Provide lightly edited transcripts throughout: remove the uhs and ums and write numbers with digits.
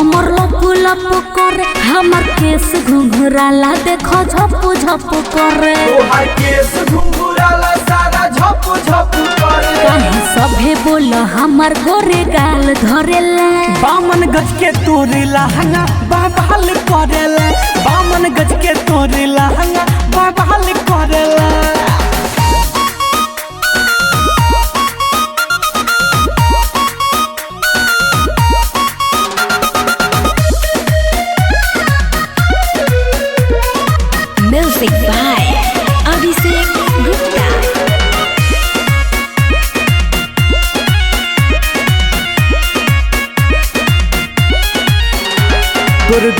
कमर लपु लपु करे हमर केस घुंघराला देखो झपु झपु करे तोहार केस घुंघराला सारा झपु झपु करे काहे सभे बोल हमर गोरे गाल धरेला बामन गज के तोरे लहंगा बाबाल करेला बामन गज के तोरे लहंगा बाबाल करेला म्यूजिक बाय अभिषेक गुप्ता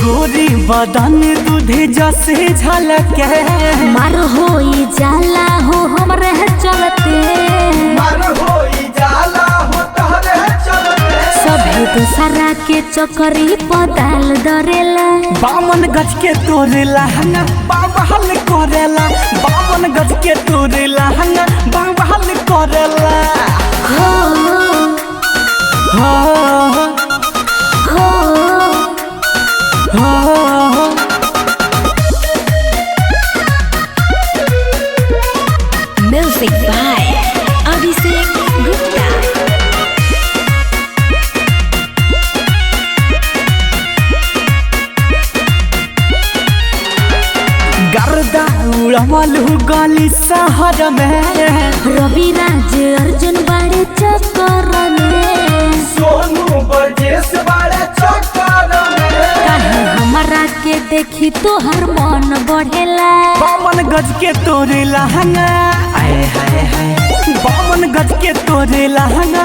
गोरी बदन दूधे जैसे झलके मार होई जाला हो हमरे चलते मर होई जाला हो तहरे चलते सभे दूसरा के चकरी पताल दरेला बामन गज के तोरे लहंगा बाबाल करेला बामन गज के तोरे लहंगा बाबाल करेला हो हो हो हो म्यूजिक बाय अभिषेक गुप्ता गर्दा उड़वलू गली शहर में रवि राज अर्जुन बाड़े चक्कर में सोनू बरजेस बारे चक्कर में काहे हमरा के देखी तोहर मन बढ़ेला बामन गज के तोरे लहंगा आए हाय हाय बामन गज के तोरे लहंगा